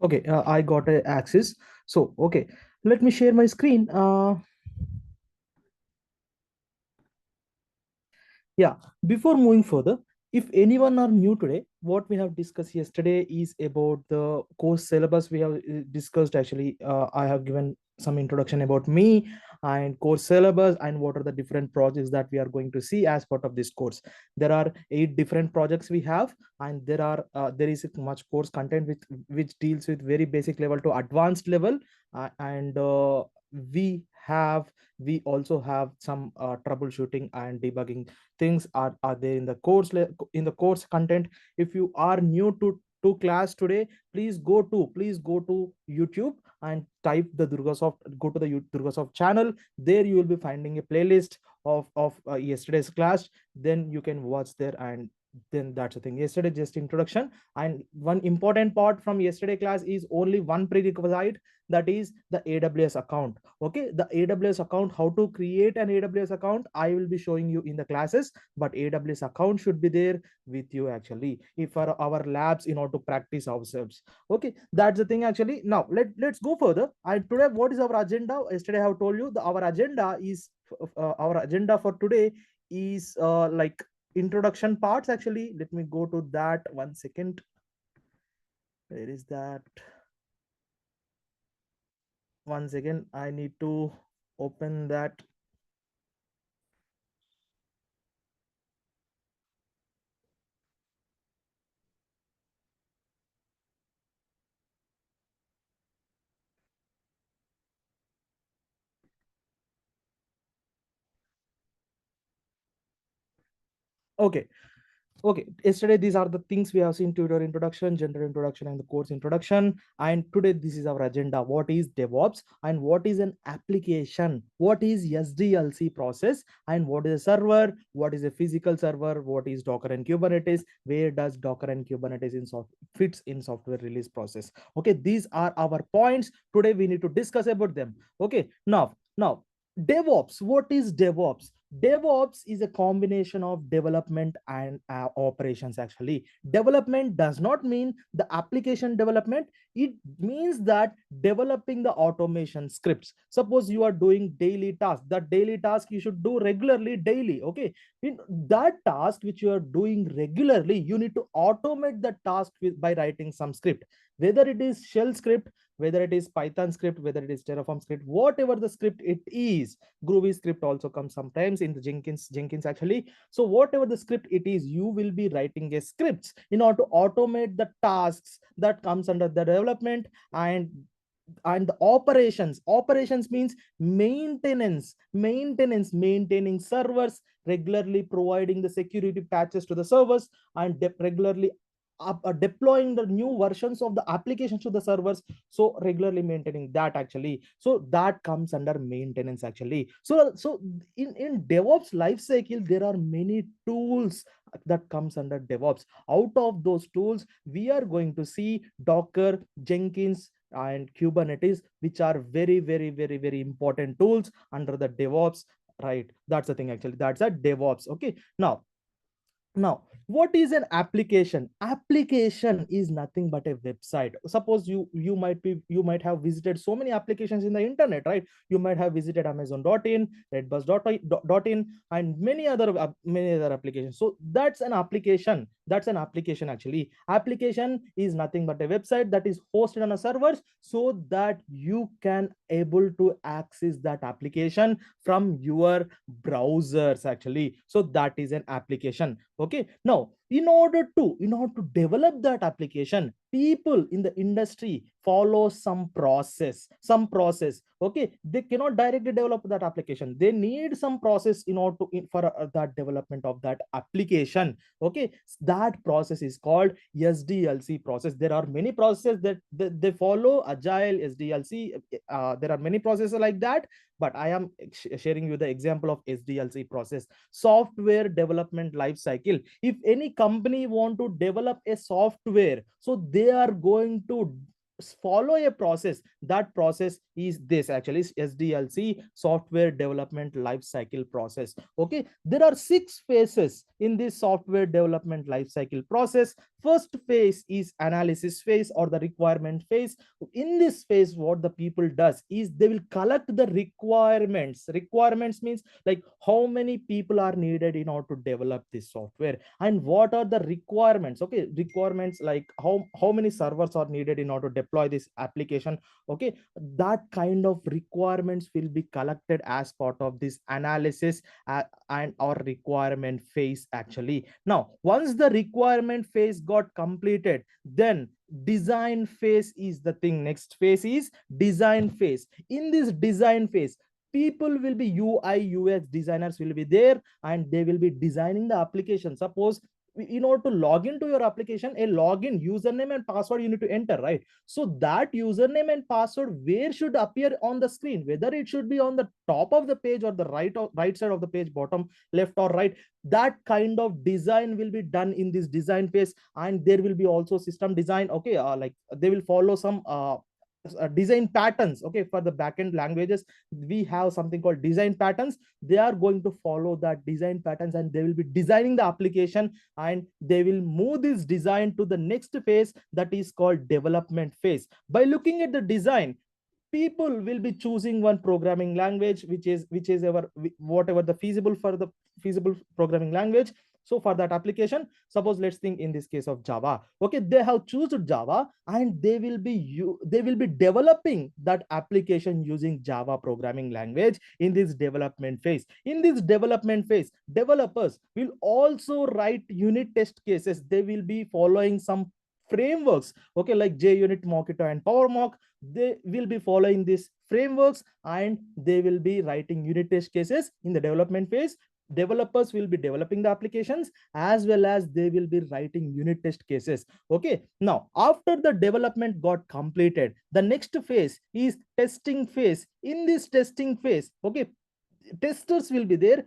Okay, I got a access. So, okay, let me share my screen. Yeah, before moving further, if anyone are new today, what we have discussed yesterday is about the course syllabus we have discussed. Actually, I have given some introduction about me and course syllabus and what are the different projects that we are going to see as part of this course. There are 8 different projects we have, and there is much course content which deals with very basic level to advanced level, and we have we also have some troubleshooting and debugging things are there in the in the course content. If you are new to class today, please go to YouTube and type the Durgasoft. Go to the Durgasoft channel. There you will be finding a playlist of yesterday's class. Then you can watch there, and then that's the thing. Yesterday just introduction, and one important part from yesterday class is only one prerequisite, that is the AWS account. Okay, the AWS account, how to create an AWS account, I will be showing you in the classes, but AWS account should be there with you actually, if for our labs in order to practice ourselves. Okay, that's the thing actually. Now let's go further. And today, what is our agenda? Yesterday I have told you our agenda for today is like introduction parts. Actually, let me go to that. 1 second. Where is that? Once again, I need to open that. Okay. Okay, yesterday these are the things we have seen: tutor introduction, general introduction, and the course introduction. And today this is our agenda: what is DevOps, and what is an application, what is SDLC process, and what is a server, what is a physical server, what is Docker and Kubernetes, where does Docker and Kubernetes fits in software release process. Okay, these are our points. Today we need to discuss about them. Okay, now DevOps. What is DevOps? DevOps is a combination of development and operations. Actually, development does not mean the application development. It means that developing the automation scripts. Suppose you are doing daily task. That daily task you should do regularly daily. Okay, in that task which you are doing regularly, you need to automate the task by writing some script, whether it is shell script, whether it is Python script, whether it is Terraform script, whatever the script it is. Groovy script also comes sometimes in the Jenkins actually. So whatever the script it is, you will be writing a scripts in order to automate the tasks that comes under the development. And the operations means maintaining servers, regularly providing the security patches to the servers, and regularly deploying the new versions of the applications to the servers. So regularly maintaining that actually, so that comes under maintenance actually. So in DevOps life cycle, there are many tools that comes under DevOps. Out of those tools, we are going to see Docker, Jenkins, and Kubernetes, which are very important tools under the DevOps. Right, that's the thing actually. That's a DevOps. Okay, now, what is an application? Application is nothing but a website. Suppose you might have visited so many applications in the internet, right? You might have visited Amazon.in, Redbus.in, and many other applications. So that's an application. That's an application actually. Application is nothing but a website that is hosted on a servers, so that you can able to access that application from your browsers actually. So that is an application. Okay, now in order to develop that application, people in the industry follow some process. Okay, they cannot directly develop that application. They need some process in order for that development of that application. Okay, that process is called SDLC process. There are many processes that they follow: agile, SDLC. There are many processes like that, but I am sharing you the example of SDLC process: software development life cycle. If any company want to develop a software, so they are going to follow a process. That process is this, actually is SDLC, software development life cycle process. Okay, there are 6 phases in this software development life cycle process. First phase is analysis phase or the requirement phase. In this phase, what the people does is they will collect the requirements. Requirements means like how many people are needed in order to develop this software, and what are the requirements. Okay, requirements like how many servers are needed in order to deploy this application. Okay, that kind of requirements will be collected as part of this analysis and our requirement phase actually. Now once the requirement phase got completed, then design phase is the thing. Next phase is design phase. In this design phase, people will be UI UX designers will be there, and they will be designing the application. Suppose in order to log into your application, a login username and password you need to enter, right? So that username and password, where should appear on the screen, whether it should be on the top of the page or the right side of the page, bottom left or right, that kind of design will be done in this design phase. And there will be also system design. Okay, like they will follow some design patterns. Okay, for the backend languages, we have something called design patterns. They are going to follow that design patterns, and they will be designing the application, and they will move this design to the next phase, that is called development phase. By looking at the design, people will be choosing one programming language, which is our whatever the feasible programming language. So for that application, suppose let's think in this case of Java. Okay, they have chosen Java, and they will be developing that application using Java programming language in this development phase. In this development phase, developers will also write unit test cases. They will be following some frameworks, okay, like JUnit, Mockito, and PowerMock. They will be following these frameworks, and they will be writing unit test cases in the development phase. Developers will be developing the applications, as well as they will be writing unit test cases. Okay, now after the development got completed, the next phase is testing phase. In this testing phase, okay, testers will be there.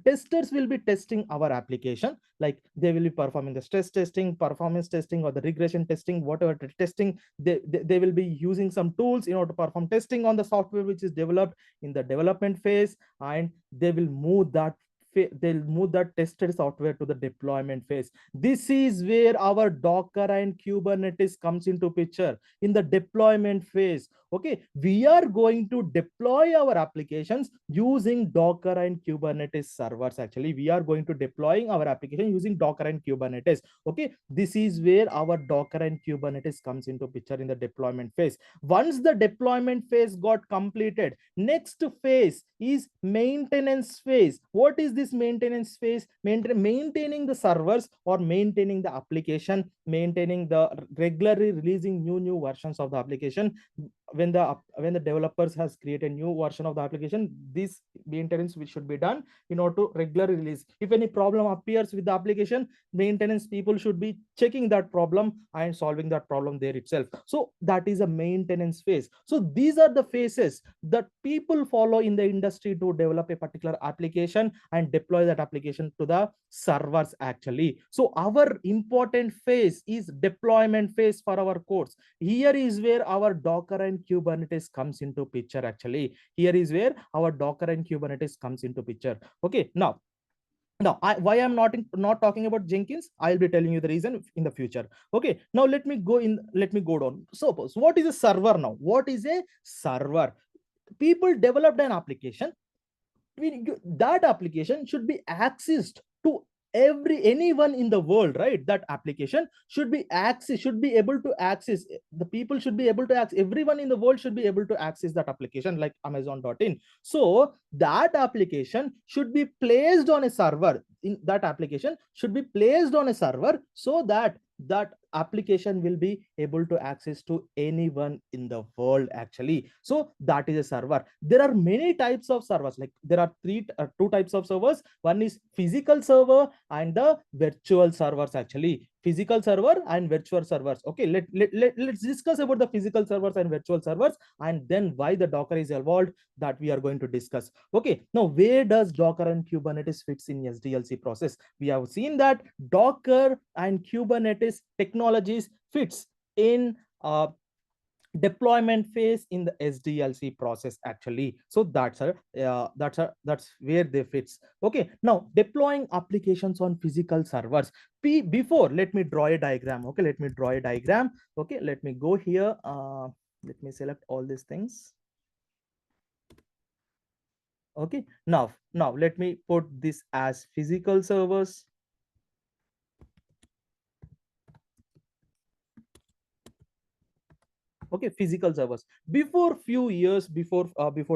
Testers will be testing our application, like they will be performing the stress testing, performance testing, or the regression testing, whatever testing. They will be using some tools in order to perform testing on the software which is developed in the development phase, and they will move that they'll move that tested software to the deployment phase. This is where our Docker and Kubernetes comes into picture. In the deployment phase, okay, we are going to deploy our applications using Docker and Kubernetes servers. Actually, we are going to deploying our application using Docker and Kubernetes. Okay, this is where our Docker and Kubernetes comes into picture in the deployment phase. Once the deployment phase got completed, next phase is maintenance phase. What is this maintenance phase? Maintaining the servers or maintaining the application, maintaining the regularly releasing new versions of the application. When the developers has created new version of the application, this maintenance which should be done in order to regularly release. If any problem appears with the application, maintenance people should be checking that problem and solving that problem there itself. So that is a maintenance phase. So these are the phases that people follow in the industry to develop a particular application and deploy that application to the servers actually. So our important phase is deployment phase for our course. Here is where our Docker and Kubernetes comes into picture actually. Here is where our Docker and Kubernetes comes into picture. Okay, now why I'm not talking about Jenkins, I'll be telling you the reason in the future. Okay, now let me go down. Suppose, what is a server now? What is a server? People developed an application. That application should be accessed to anyone in the world, right? That application should be able to access. The people should be able to access. Everyone in the world should be able to access that application, like Amazon.in. So that application should be placed on a server. In that application should be placed on a server, so that that application will be able to access to anyone in the world actually. So that is a server. There are many types of servers. Like there are two types of servers. One is physical server and the virtual servers actually. Physical server and virtual servers. Okay, let's discuss about the physical servers and virtual servers, and then why the Docker is evolved, that we are going to discuss. Okay, now where does Docker and Kubernetes fits in SDLC process? We have seen that Docker and Kubernetes technologies fits in deployment phase in the SDLC process actually. So that's where they fits. Okay, now deploying applications on physical servers. Before, let me draw a diagram. Okay, let me draw a diagram. Okay, let me go here. Let me select all these things. Okay, now let me put this as physical servers. Okay, physical servers. Before few years, before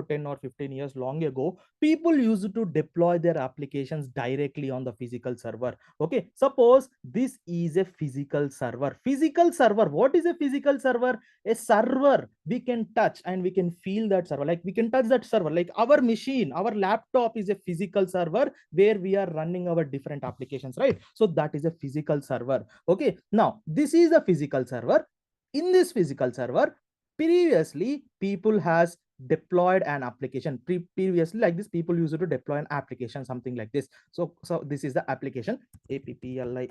10 or 15 years long ago, people used to deploy their applications directly on the physical server. Okay, suppose this is a physical server. Physical server, what is a physical server? A server we can touch and we can feel that server, like we can touch that server, like our machine, our laptop is a physical server where we are running our different applications, right? So that is a physical server. Okay, now this is a physical server. In this physical server, previously people has deployed an application. Previously, like this, people used to deploy an application, something like this. So this is the application, appli.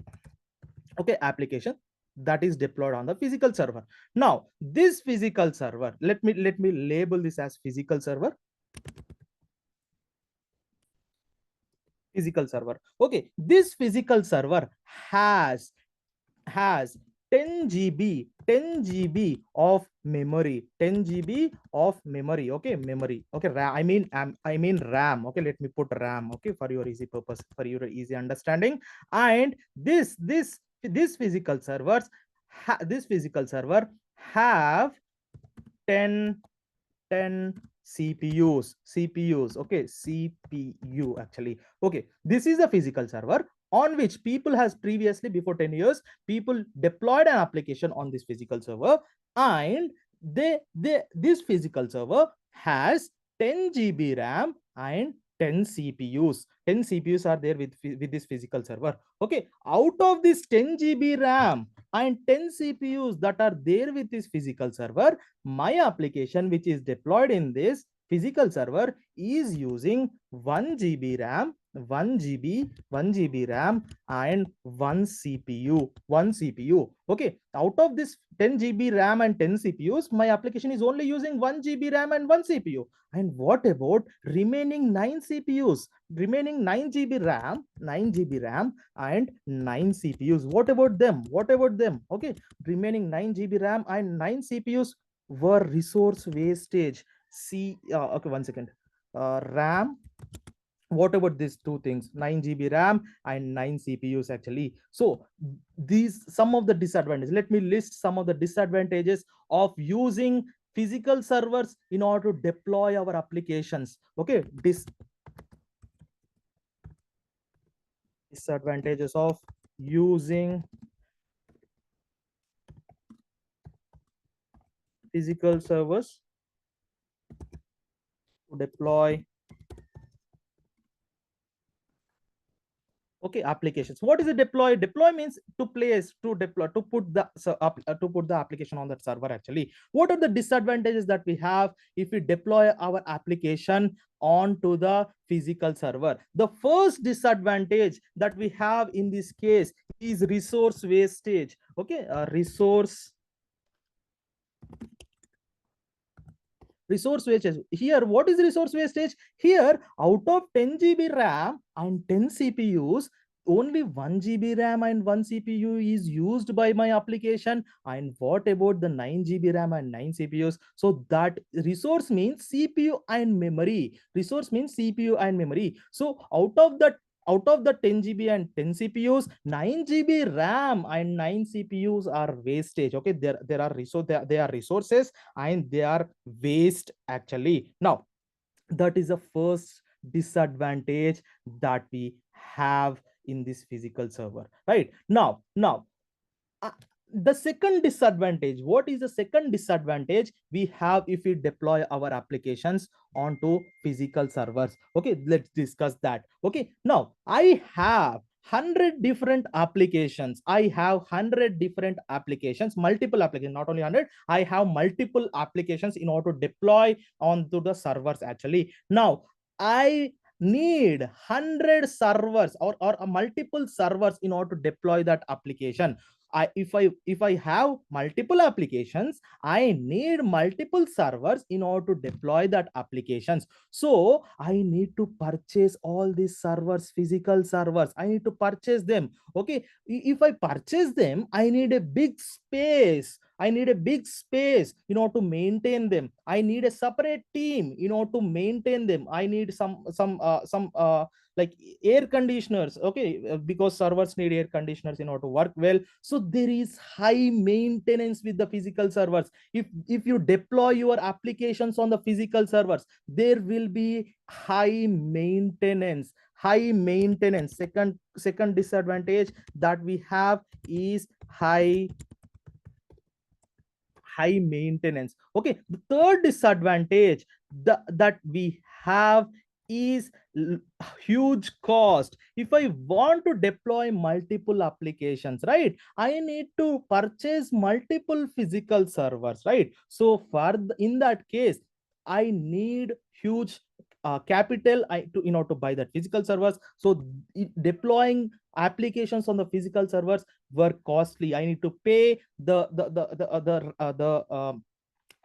Okay, application that is deployed on the physical server. Now this physical server, let me label this as physical server. Physical server. Okay, this physical server has 10 GB, 10 GB of memory, 10 GB of memory. Okay, memory. Okay, RAM, I mean RAM. Okay, let me put RAM. Okay, for your easy purpose, for your easy understanding. And this physical servers, this physical server have 10 CPUs. Okay, CPU actually. Okay, this is a physical server on which people has previously, before 10 years, people deployed an application on this physical server, and this physical server has 10 GB RAM and 10 CPUs. 10 CPUs are there with this physical server. Okay, out of this 10 GB RAM and 10 CPUs that are there with this physical server, my application which is deployed in this physical server is using 1 GB RAM, 1 GB, 1 GB RAM, and 1 CPU. 1 CPU. Okay, out of this 10 GB RAM and 10 CPUs, my application is only using 1 GB RAM and 1 CPU. And what about remaining 9 CPUs? Remaining 9 GB RAM, 9 GB RAM, and 9 CPUs. What about them? What about them? Okay, remaining 9 GB RAM and 9 CPUs were resource wastage. Okay, one second. RAM. What about these two things? 9 GB RAM and 9 CPUs actually. So these some of the disadvantages. Let me list some of the disadvantages of using physical servers in order to deploy our applications. Okay, disadvantages of using physical servers to deploy applications. What is a deploy? Deploy means to place, to deploy, to put the application on that server actually. What are the disadvantages that we have if we deploy our application onto the physical server? The first disadvantage that we have in this case is resource wastage. Okay, resource wastage. Here, what is resource wastage? Here, out of 10 GB RAM and 10 CPUs, only 1 GB RAM and 1 CPU is used by my application. And what about the 9 GB RAM and 9 CPUs? So that resource means CPU and memory. Resource means CPU and memory. So out of the 10 GB and 10 CPUs, 9 GB RAM and 9 CPUs are wastage. Okay, there are they are resources and they are waste actually. Now, that is the first disadvantage that we have in this physical server, right? Now, uh, the second disadvantage, what is the second disadvantage we have if we deploy our applications onto physical servers? Okay, let's discuss that. Okay, now I have 100 different applications. I have 100 different applications, multiple applications, not only 100. I have multiple applications in order to deploy onto the servers actually. Now I need 100 servers or multiple servers in order to deploy that application. if I have multiple applications, I need multiple servers in order to deploy that applications. So I need to purchase all these servers, physical servers. I need to purchase them. Okay, if I purchase them, I need a big space. I need a big space in order to maintain them. I need a separate team in order to maintain them. I need some like air conditioners. Okay, because servers need air conditioners in order to work well. So there is high maintenance with the physical servers. If you deploy your applications on the physical servers, there will be high maintenance. High maintenance. Second disadvantage that we have is high maintenance. Okay, the third disadvantage that we have is huge cost. If I want to deploy multiple applications, right, I need to purchase multiple physical servers, right? So in that case, I need huge capital to in order to buy that physical servers. So deploying applications on the physical servers were costly. I need to pay the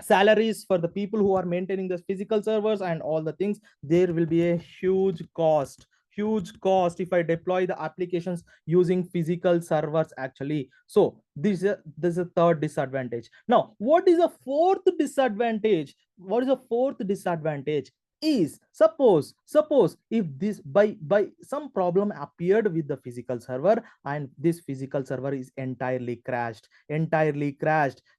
salaries for the people who are maintaining the physical servers and all the things. There will be a huge cost if I deploy the applications using physical servers actually. So this is a third disadvantage. Now what is a fourth disadvantage? What is a fourth disadvantage is, suppose if this by some problem appeared with the physical server, and this physical server is entirely crashed,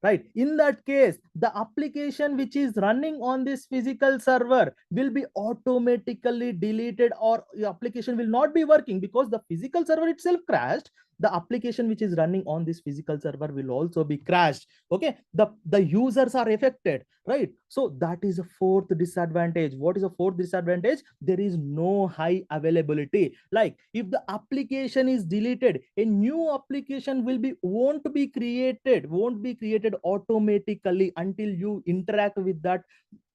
right? In that case, the application which is running on this physical server will be automatically deleted, or the application will not be working because the physical server itself crashed. The application which is running on this physical server will also be crashed. Okay, the users are affected, right? So that is a fourth disadvantage. What is a fourth disadvantage? There is no high availability. Like if the application is deleted, a new application won't be created automatically until you interact with that,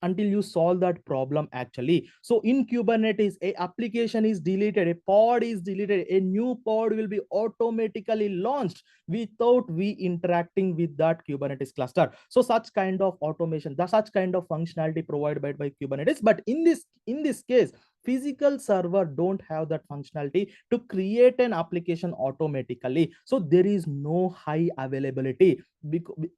until you solve that problem actually. So in Kubernetes, a application is deleted, a pod is deleted, a new pod will be automatically launched without we interacting with that Kubernetes cluster. So such kind of automation, such kind of functionality provided by Kubernetes. But in this case, physical server don't have that functionality to create an application automatically. So there is no high availability.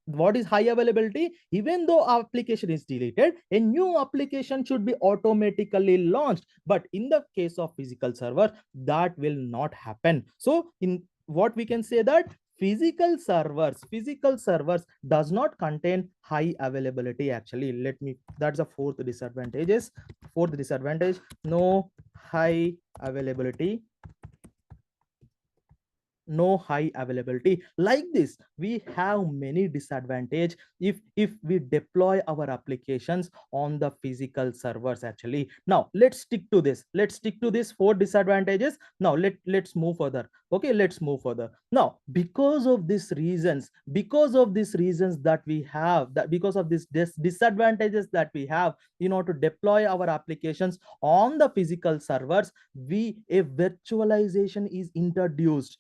What is high availability? Even though application is deleted, a new application should be automatically launched. But in the case of physical server, that will not happen. So in what we can say that physical servers does not contain high availability actually. That's the fourth disadvantage, no high availability. No high availability. Like this, we have many disadvantage if we deploy our applications on the physical servers actually. Now let's stick to this four disadvantages. Now let's move further. Okay, let's move further. Now because of these reasons that we have, that because of these disadvantages that we have, in order to deploy our applications on the physical servers, a virtualization is introduced.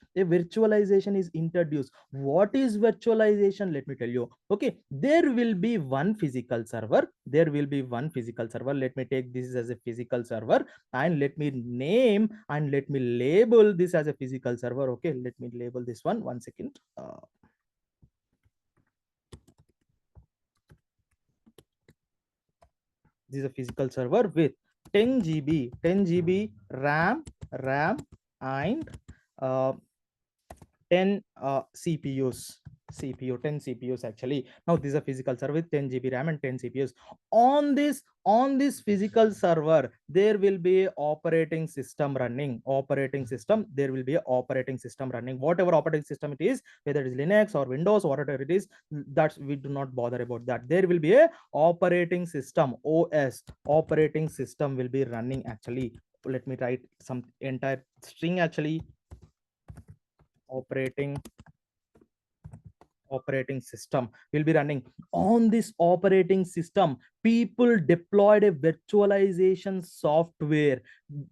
What is virtualization? Let me tell you. Okay, there will be one physical server. Let me take this as a physical server, and let me name and let me label this as a physical server. Okay, let me label this one second. This is a physical server with 10 GB RAM, and 10 CPUs. 10 CPUs actually. Now this is a physical server with 10 GB RAM and 10 CPUs. On this physical server, there will be a operating system running. There will be a operating system running. Whatever operating system it is, whether it is Linux or Windows, whatever it is, that's we do not bother about that. There will be a operating system, OS. Operating system will be running actually. Let me write some entire string actually. Operating operating system will be running. On this operating system, people deployed a virtualization software.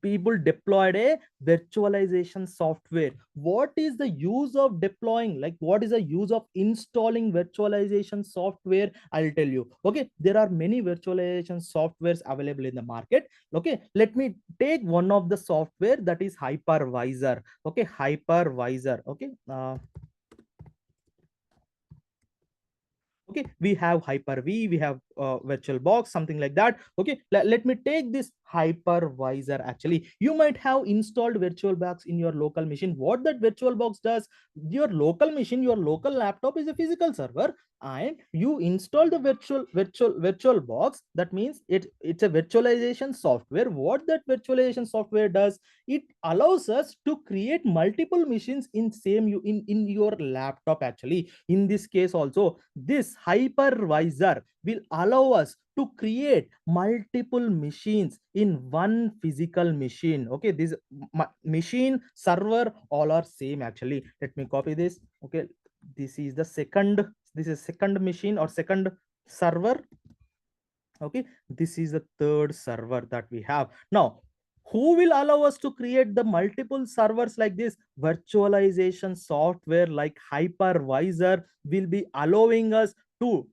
People deployed a virtualization software. What is the use of deploying, like what is the use of installing virtualization software? I'll tell you. Okay, there are many virtualization softwares available in the market. Okay, let me take one of the software, that is hypervisor. Okay, hypervisor. Okay, okay, we have hyper-v, we have virtualbox, something like that. Okay, let me take this hypervisor. Actually, you might have installed virtualbox in your local machine. What that virtualbox does, your local machine, your local laptop is a physical server, and you install the virtualbox. That means it's a virtualization software. What that virtualization software does, it allows us to create multiple machines in same you in your laptop. Actually, in this case also, this hypervisor will allow us to create multiple machines in one physical machine. Okay, this machine, server, all are same. Actually, let me copy this. Okay, this is the second, this is second machine or second server. Okay, this is the third server that we have now. Who will allow us to create the multiple servers like this? Virtualization software like hypervisor will be allowing us to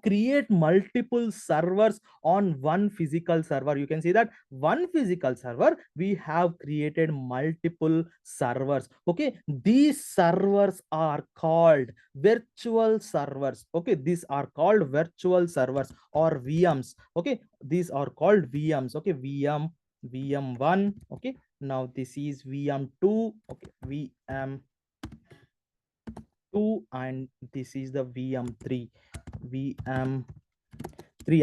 create multiple servers on one physical server. You can see that one physical server, we have created multiple servers. Okay, these servers are called virtual servers. Okay, these are called virtual servers or VMs. Okay, these are called VMs. Okay, VM1. Okay, now this is VM2. Okay, VM2, and this is the VM3. VM3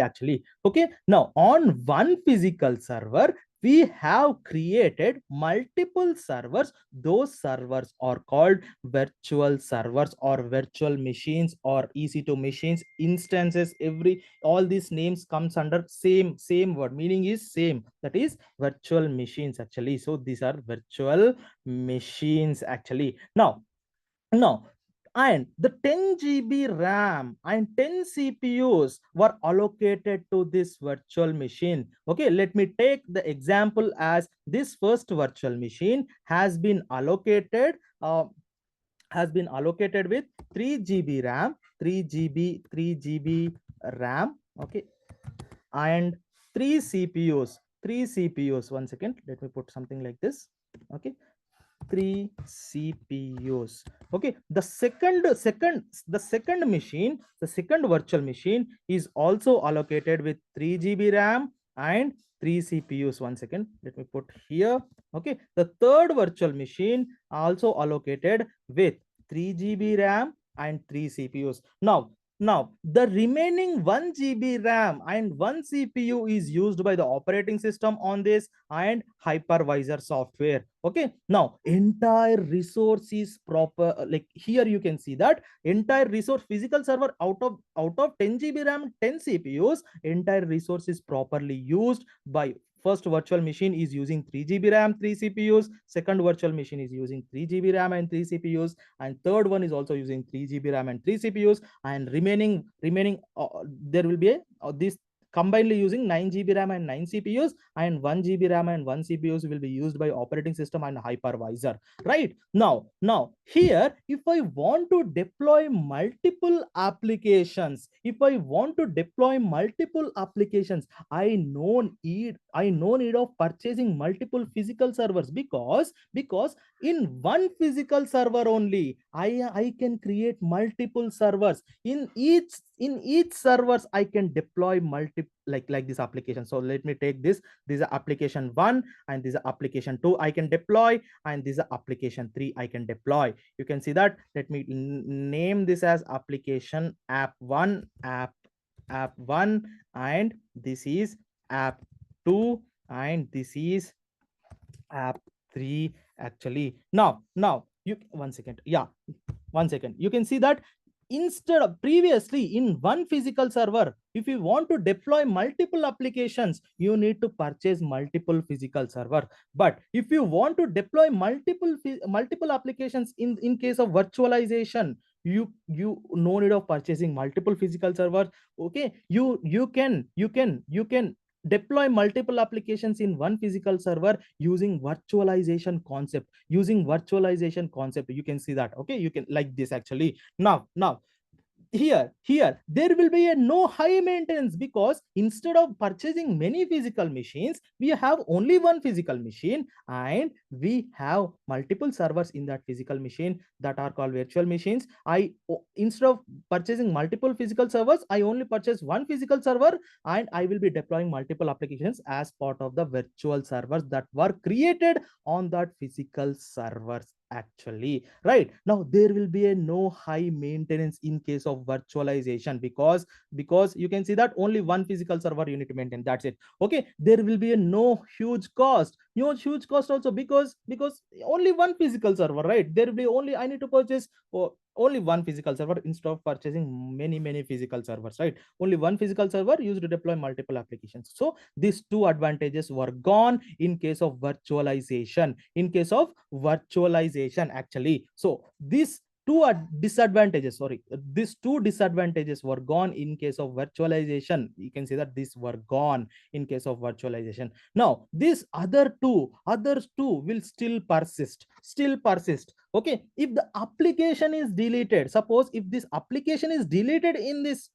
actually. Okay, now on one physical server, we have created multiple servers. Those servers are called virtual servers or virtual machines or EC2 machines, instances. Every all these names comes under same word, meaning is same, that is virtual machines. Actually, so these are virtual machines. Actually, now, and the 10 GB RAM and 10 CPUs were allocated to this virtual machine. Okay, let me take the example as this first virtual machine has been allocated with 3 GB RAM, 3 GB RAM. Okay, and 3 CPUs. 1 second, let me put something like this. Okay, 3 CPUs. Okay, the second virtual machine is also allocated with 3 GB RAM and 3 CPUs. 1 second, let me put here. Okay, the third virtual machine also allocated with 3 GB RAM and 3 CPUs. Now, the remaining 1 GB RAM and 1 CPU is used by the operating system on this and hypervisor software. Okay, now entire resource is proper. Like here you can see that entire resource, physical server, out of 10 GB RAM, 10 CPUs, entire resource is properly used by first virtual machine is using 3 GB RAM, 3 CPUs. Second virtual machine is using 3 GB RAM and 3 CPUs, and third one is also using 3 GB RAM and 3 CPUs, and remaining there will be this combinedly using 9 GB RAM and 9 CPUs, and 1 GB RAM and 1 CPUs will be used by operating system and hypervisor. Right, now here, if I want to deploy multiple applications, I no need of purchasing multiple physical servers, because in one physical server only I can create multiple servers. In each servers I can deploy multiple, like this application. So let me take this is application 1 and this is application 2 I can deploy, and this is application 3 I can deploy. You can see that. Let me name this as application app1, and this is app 2, and this is app 3. Actually, now you 1 second, yeah, 1 second, you can see that instead of previously in one physical server, if you want to deploy multiple applications, you need to purchase multiple physical server. But if you want to deploy multiple applications in case of virtualization, you no need of purchasing multiple physical servers. Okay, you can deploy multiple applications in one physical server using virtualization concept. You can see that. Okay, you can like this actually. Now here there will be a no high maintenance, because instead of purchasing many physical machines, we have only one physical machine, and we have multiple servers in that physical machine that are called virtual machines. Instead of purchasing multiple physical servers, I only purchase one physical server, and I will be deploying multiple applications as part of the virtual servers that were created on that physical servers actually. Right now there will be a no high maintenance in case of virtualization, because you can see that only one physical server you need to maintain, that's it. Okay, there will be a no huge cost, also, because only one physical server, right? There will be only, I need to purchase only one physical server instead of purchasing many physical servers, right? Only one physical server used to deploy multiple applications. So these two advantages were gone in case of virtualization actually. So these two disadvantages were gone in case of virtualization. You can see that these were gone in case of virtualization. Now these others two will still persist. Okay, if the application is deleted, suppose if this application is deleted in this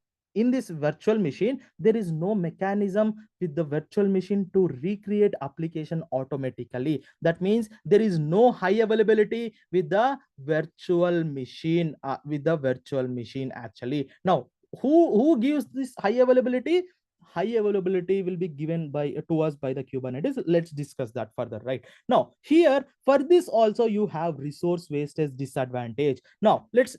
virtual machine, there is no mechanism with the virtual machine to recreate application automatically. That means there is no high availability with the virtual machine actually. Now who gives this high availability? High availability will be given to us by the Kubernetes. Let's discuss that further. Right now here, for this also you have resource wastage disadvantage. Now let's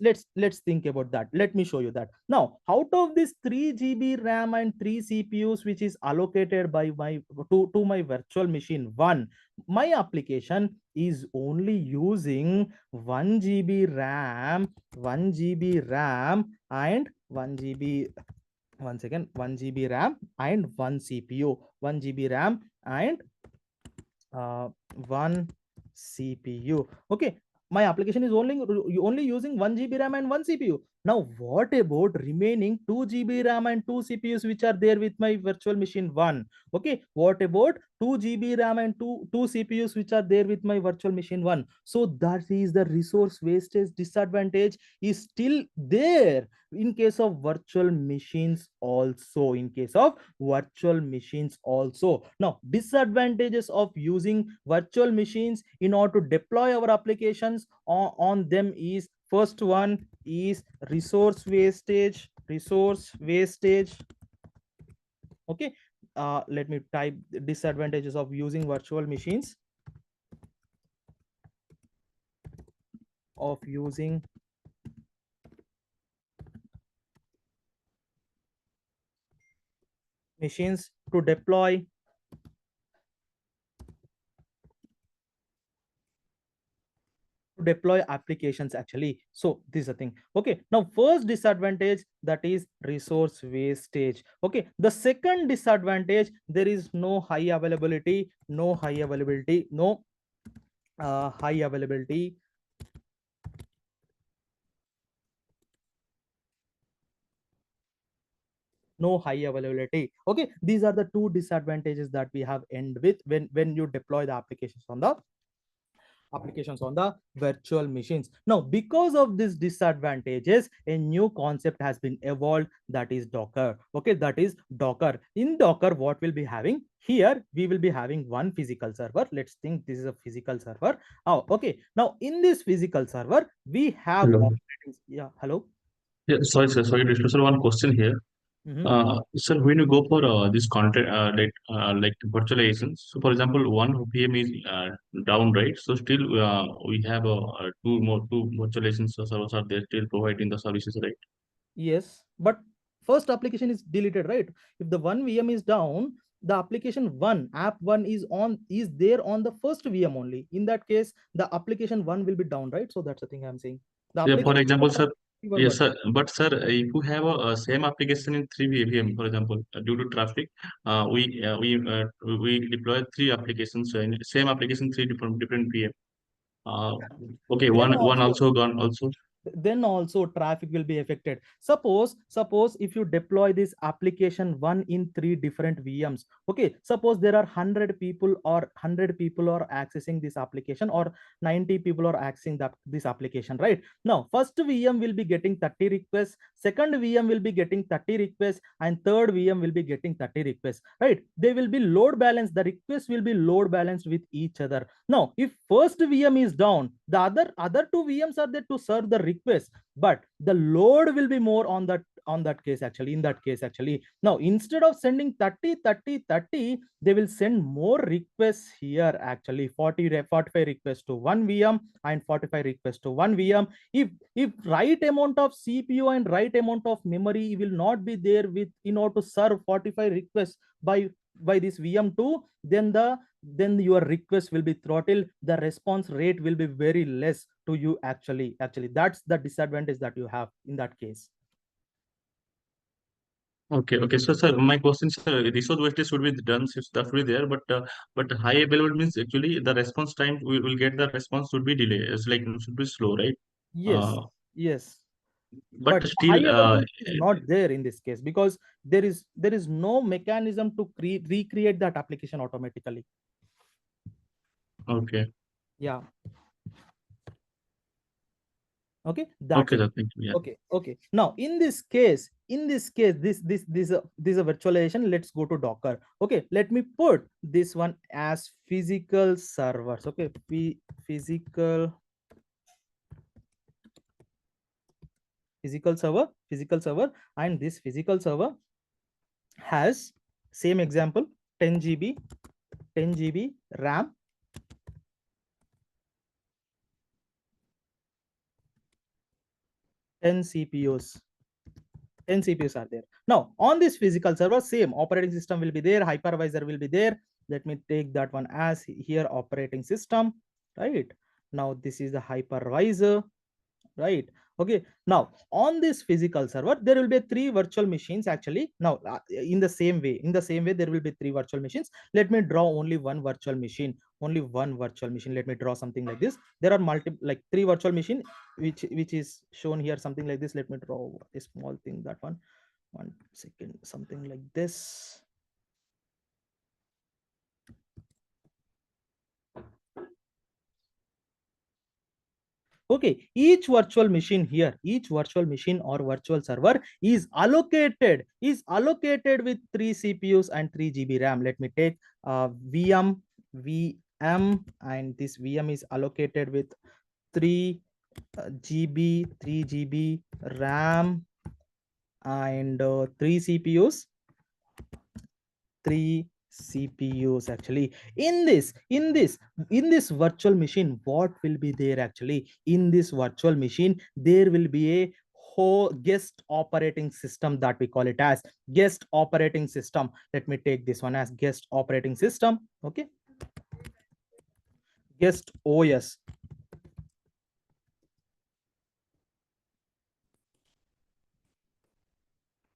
think about that. Let me show you that. Now out of this 3 GB RAM and 3 CPUs which is allocated by my to my virtual machine 1, my application is only using 1 GB RAM, 1 GB RAM and 1 GB, one second, 1 GB RAM and 1 CPU, 1 GB RAM and one CPU. Okay, my application is only using 1 GB RAM and one CPU. Now what about remaining 2 GB RAM and two CPUs which are there with my virtual machine 1? Okay, what about 2 GB RAM and two CPUs which are there with my virtual machine 1? So that is the resource wastage disadvantage is still there in case of virtual machines also. Now disadvantages of using virtual machines in order to deploy our applications on them is, first one is resource wastage. Okay, let me type disadvantages of using virtual machines, to deploy applications actually. So this is the thing. Okay, now first disadvantage, that is resource wastage. Okay, the second disadvantage, there is no high availability, no high availability Okay, these are the two disadvantages that we have end with when you deploy the applications on the virtual machines. Now because of these disadvantages, a new concept has been evolved, that is Docker. Okay, that is Docker. In Docker, what we'll be having here, we will be having one physical server. Let's think this is a physical server. Oh, okay, now in this physical server we have Hello. yeah, hello. Yeah, sorry, sir. Sorry to interrupt. Sir, one question here. Mhm. Sir, when you go for this content, like virtualization, so for example, one VM is down, right? So still we have two virtualization servers are there still providing the services, right? Yes, but first application is deleted, right? If the one VM is down, the application one, app one is there on the first VM only. In that case, the application one will be down, right? So that's the thing I'm saying. The Yeah, for application example, sir. Yes, sir. But sir, if you have a same application in three VM, for example, due to traffic, we deploy three applications in same application, three different VM. Uh, okay, Then one also also gone also. then also traffic will be affected. Suppose if you deploy this application one in three different VMs. Okay, suppose there are 100 people are accessing this application, or 90 people are accessing this application, right? Now first VM will be getting 30 requests, second VM will be getting 30 requests, and third VM will be getting 30 requests, right? They will be load balanced, the requests will be load balanced with each other. Now if first VM is down, the other two VMs are there to serve the request, but the load will be more on that case actually, in that case actually. Now instead of sending 30 30 30, they will send more requests here actually, 45 requests to one VM and 45 requests to one VM. If right amount of CPU and right amount of memory will not be there with in order to serve 45 requests by this VM2, then your request will be throttled, the response rate will be very less to you actually. That's the disadvantage that you have in that case. Okay, okay. So, sir, my question is, resource wastage should be done, so that will be there, but high available means actually the response time we will get the response should be delay. It's like it should be slow, right? Yes, Uh, yes, but but high still, availability is not there in this case, because there is no mechanism to recreate that application automatically. okay, Yeah. Okay, that's okay, it. sir, thank you. Yeah. Okay, now in this case this is a virtualization. Let's go to Docker. Okay, let me put this one as physical servers. Okay, physical server, and this physical server has same example, 10 GB, 10 GB RAM, 10 CPUs. 10 CPUs are there. Now, on this physical server, same operating system will be there, hypervisor will be there. Let me take that one as here, operating system, right? Now, this is the hypervisor, right? Okay, now on this physical server there will be three virtual machines actually. Now in the same way there will be three virtual machines. Let me draw only one virtual machine, let me draw something like this. There are three virtual machine, which is shown here, something like this. Let me draw a small thing, that one second, something like this. Okay, each virtual machine here, each virtual machine or virtual server is allocated with 3 CPUs and 3 GB RAM. Let me take VM, and this VM is allocated with 3 GB, 3 GB RAM, and 3 CPUs, 3 CPUs actually. In this virtual machine, what will be there actually? In this virtual machine there will be a whole guest operating system, that we call it as guest operating system. Let me take this one as guest operating system. Okay, guest OS.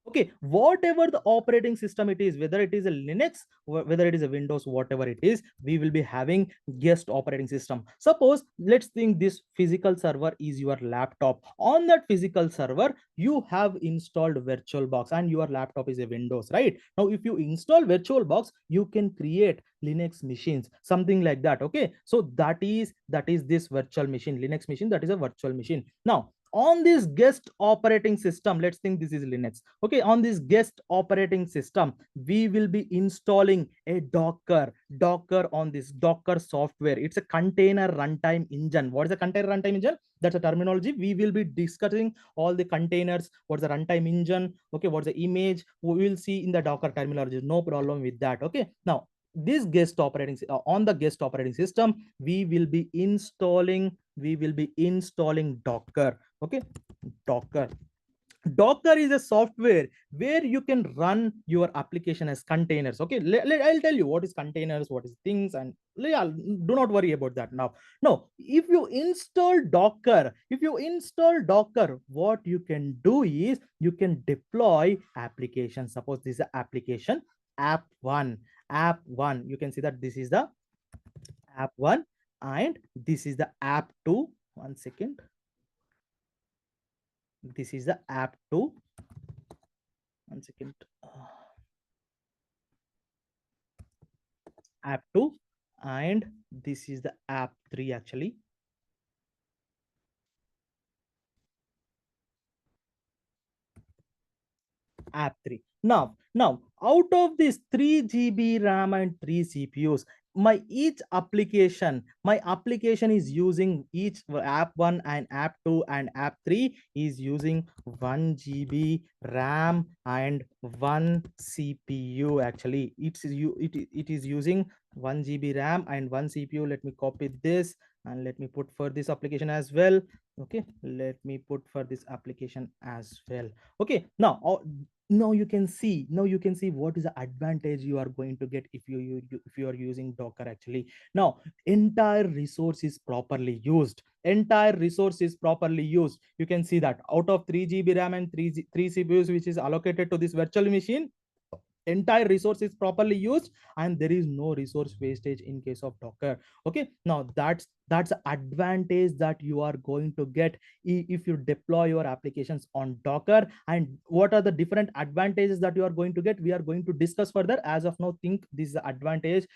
Okay, whatever the operating system it is, whether it is a Linux, whether it is a Windows, whatever it is, we will be having guest operating system. Suppose, let's think this physical server is your laptop. On that physical server you have installed VirtualBox, and your laptop is a Windows, right? Now if you install VirtualBox, you can create Linux machines, something like that. Okay, so that is this virtual machine, Linux machine, that is a virtual machine. Now on this guest operating system, let's think this is Linux. Okay, on this guest operating system we will be installing a docker on this Docker software. It's a container runtime engine. What is a container runtime engine? That's a terminology. We will be discussing all the containers, what's the runtime engine, okay, what's the image, we will see in the Docker terminology, no problem with that. Okay, now this on the guest operating system we will be installing Docker. Okay, Docker. Docker is a software where you can run your application as containers. Okay, I'll tell you what is containers, what is things, and yeah, do not worry about that now. No, if you install Docker, what you can do is you can deploy application. Suppose this is the application app one. You can see that this is the app one, and this is the app two. One second. This is the app two. One second. App 2, and this is the app 3 actually. App 3. Now out of this 3 GB RAM and 3 CPUs, my application is using each app 1 and app 2 and app 3 is using 1 GB RAM and 1 CPU. Actually, it is using 1 GB RAM and 1 CPU. Let me copy this and let me put for this application as well. Okay, let me put for this application as well. Okay, now you can see what is the advantage you are going to get if if you are using Docker. Actually, now entire resource is properly used. You can see that out of 3 GB RAM and 3 CPUs which is allocated to this virtual machine, entire resource is properly used, and there is no resource wastage in case of Docker. Okay, now that's the advantage that you are going to get if you deploy your applications on Docker. And what are the different advantages that you are going to get, we are going to discuss further. As of now, think this is the advantage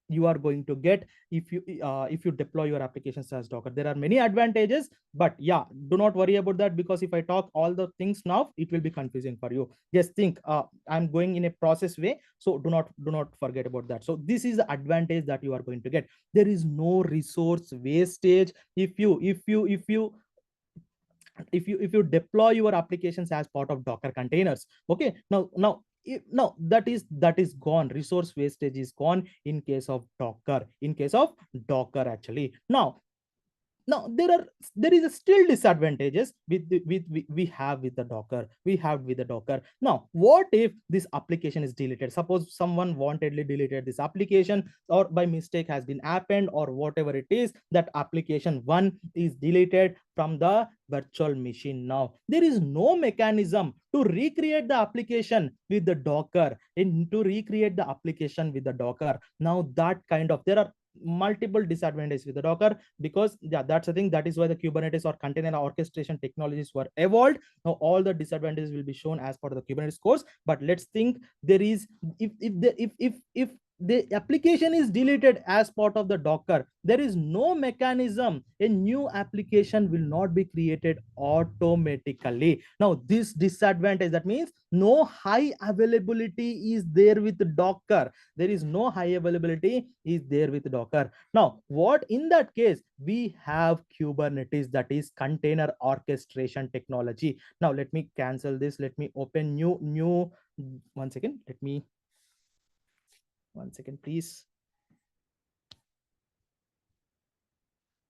you are going to get if you deploy your applications as Docker. There are many advantages, but yeah, do not worry about that, because if I talk all the things now, it will be confusing for you. Just think, I'm going in a process way, so do not forget about that. So this is the advantage that you are going to get. There is no resource wastage if you deploy your applications as part of Docker containers. Okay, now that is gone. Resource wastage is gone in case of Docker actually. Now there is a still disadvantages we have with the Docker. Now what if this application is deleted? Suppose someone wantedly deleted this application, or by mistake has been happened, or whatever it is, that application one is deleted from the virtual machine. Now there is no mechanism to recreate the application with the Docker. Now that kind of, there are multiple disadvantages with the Docker, because yeah, that's the thing. That is why the Kubernetes or container orchestration technologies were evolved. Now all the disadvantages will be shown as part of the Kubernetes course, but let's think, there is, if the application is deleted as part of the Docker, there is no mechanism, a new application will not be created automatically. Now this disadvantage, that means no high availability is there with the Docker. There is no high availability is there with Docker. Now what in that case, we have Kubernetes, that is container orchestration technology. Now let me cancel this, let me open new. One second, please.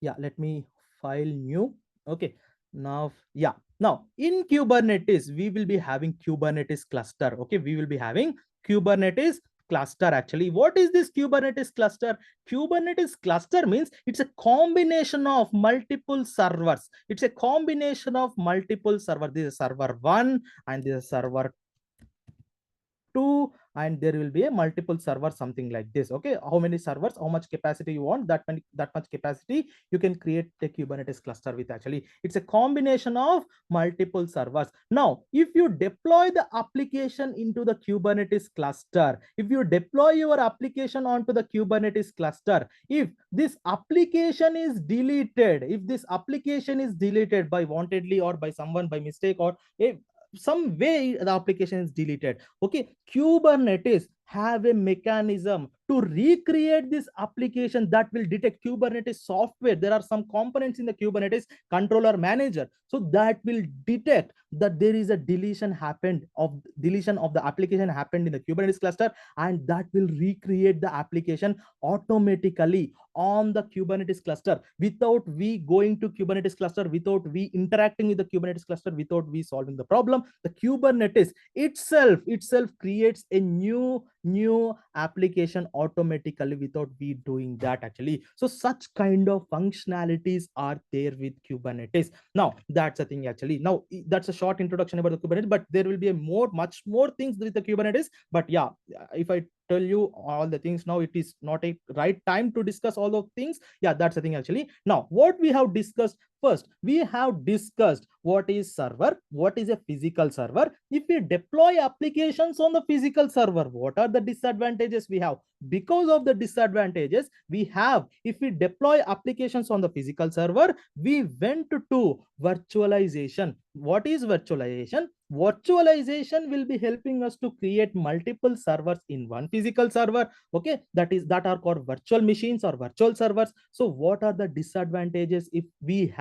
Yeah, let me file new. Okay, now in Kubernetes we will be having Kubernetes cluster. Okay, we will be having Kubernetes cluster. Actually, what is this Kubernetes cluster? Kubernetes cluster means it's a combination of multiple servers. This is server 1 and this is server 2, and there will be a multiple server, something like this. Okay, how many servers, how much capacity you want, that much capacity you can create a Kubernetes cluster with. Actually, it's a combination of multiple servers. Now if you deploy the application into the Kubernetes cluster, if you deploy your application onto the Kubernetes cluster, if this application is deleted, by wantedly or by someone by mistake, or if some way the application is deleted, okay, Kubernetes have a mechanism to recreate this application that will detect Kubernetes software. There are some components in the Kubernetes controller manager, so that will detect that there is a deletion of the application happened in the Kubernetes cluster, and that will recreate the application automatically on the Kubernetes cluster without we going to Kubernetes cluster, without we interacting with the Kubernetes cluster, without we solving the problem. The Kubernetes itself creates a new application automatically without we doing that actually. So such kind of functionalities are there with Kubernetes. Now that's the thing actually. Now that's a short introduction about the Kubernetes, but there will be a much more things with the Kubernetes. But yeah, if I tell you all the things now, it is not a right time to discuss all those things. Yeah, that's the thing actually. Now what we have discussed, first we have discussed what is server, what is a physical server. If we deploy applications on the physical server, what are the disadvantages we have? Because of the disadvantages we have, if we deploy applications on the physical server, we went to virtualization. What is virtualization? Virtualization will be helping us to create multiple servers in one physical server. Okay, that are called virtual machines or virtual servers. So what are the disadvantages if we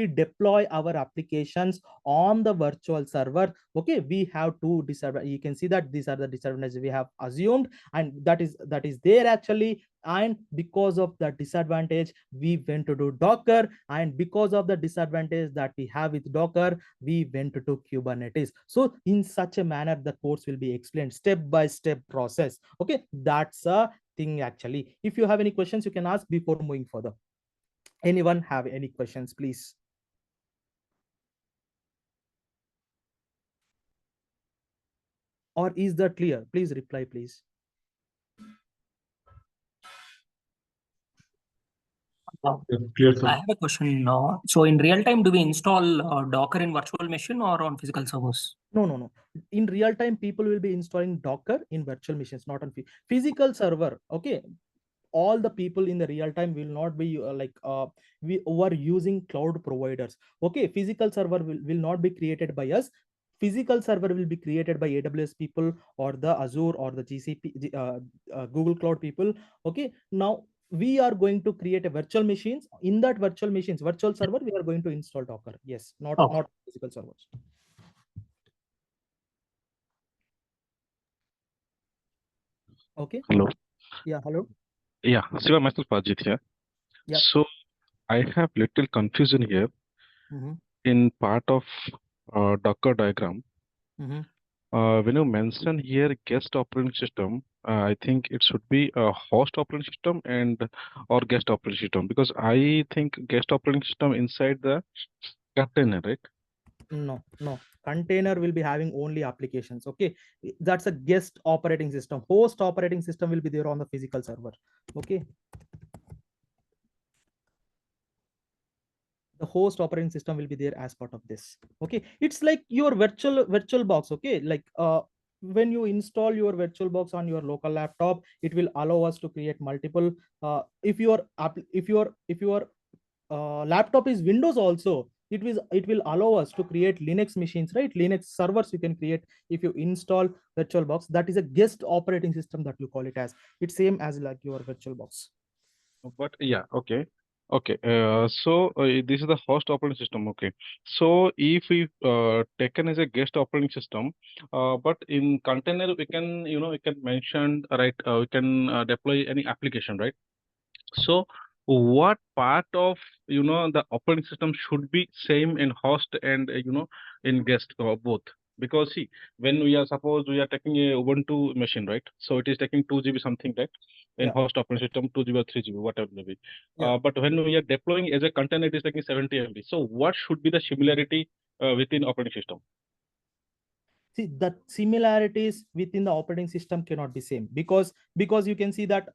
deploy our applications on the virtual server? Okay, we have two disadvantages. You can see that these are the disadvantages we have assumed, and that is there actually. And because of the disadvantage, we went to do Docker, and because of the disadvantage that we have with Docker, we went to Kubernetes. So in such a manner, the course will be explained step by step process. Okay, that's a thing actually. If you have any questions, you can ask before moving further. Anyone have any questions, please? Or is that clear? Please reply, please. Clear, sir. I have a question. So in real time, do we install Docker in virtual machine or on physical servers? No. In real time, people will be installing Docker in virtual machines, not on physical server. Okay, all the people in the real time will not be we are using cloud providers. Okay, physical server will not be created by us. Physical server will be created by AWS people or the Azure or the GCP, Google Cloud people. Okay, now we are going to create a virtual machines. In that virtual server, we are going to install Docker. Yes, not physical servers. Okay. Hello. Yeah, hello. Yeah, Shiva, myself Ajit here. Yep. So I have little confusion here in part of Docker diagram. When you mention here guest operating system, I think it should be a host operating system or guest operating system, because I think guest operating system inside the container, right? No. Container will be having only applications. Okay, that's a guest operating system. Host operating system will be there on the physical server. Okay, the host operating system will be there as part of this. Okay, it's like your virtual box. Okay, like when you install your virtual box on your local laptop, it will allow us to create multiple if your laptop is Windows also, it will allow us to create Linux machines, right? Linux servers you can create if you install virtual box. That is a guest operating system that you call it as. It's same as like your virtual box. But yeah, okay. So this is the host operating system. Okay, so if we taken as a guest operating system, but in container we can we can mention, right, we can deploy any application, right? So what part of the operating system should be same in host and in guest, both? Because see, when we are suppose we are taking a Ubuntu machine, right? So it is taking 2 GB something, right? In host operating system 2 GB or 3 GB, whatever it may be. But when we are deploying as a container, it is taking 70 MB. So what should be the similarity within operating system? See, the similarities within the operating system cannot be same because you can see that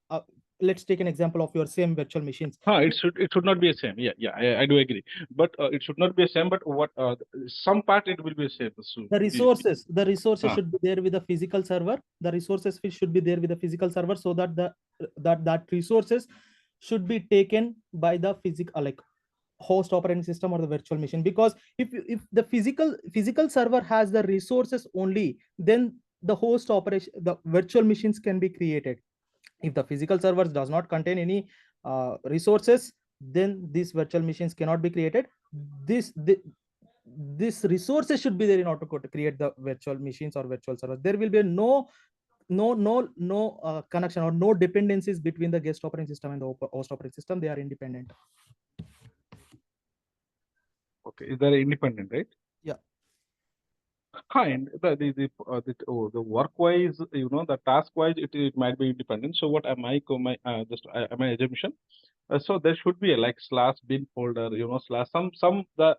let's take an example of your same virtual machines. It should not be the same. Yeah, I do agree. But it should not be the same. But what some part it will be the same. So the resources should be there with the physical server. The resources should be there with the physical server, so that that resources should be taken by the physical like host operating system or the virtual machine. Because if the physical server has the resources only, then the host operation, the virtual machines can be created. If the physical servers does not contain any resources, then these virtual machines cannot be created. This resources should be there in order to create the virtual machines or virtual servers. There will be no connection or no dependencies between the guest operating system and the host operating system. They are independent. Okay, they're independent, right? Yeah. And the work-wise, the task-wise, it might be independent. So what am I my assumption? So there should be a like /bin folder, slash the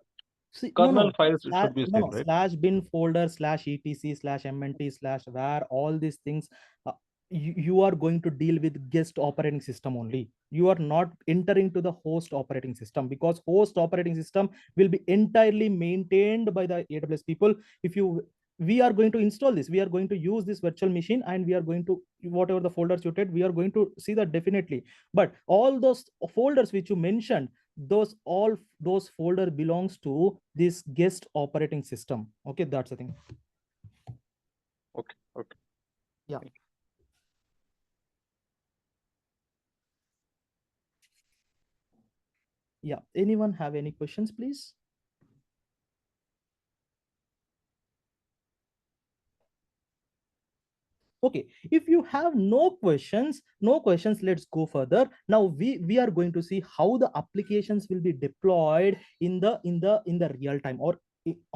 kernel files should be same, right? /bin folder /etc/mnt /var, all these things, you are going to deal with guest operating system only. You are not entering to the host operating system, because host operating system will be entirely maintained by the AWS people. We are going to install this, we are going to use this virtual machine, and we are going to, whatever the folders you did, we are going to see that definitely. But all those folders which you mentioned, those folder belongs to this guest operating system. Okay, that's the thing. Okay. Yeah. Yeah, anyone have any questions, please? Okay, if you have no questions, let's go further. Now we are going to see how the applications will be deployed in the real time, or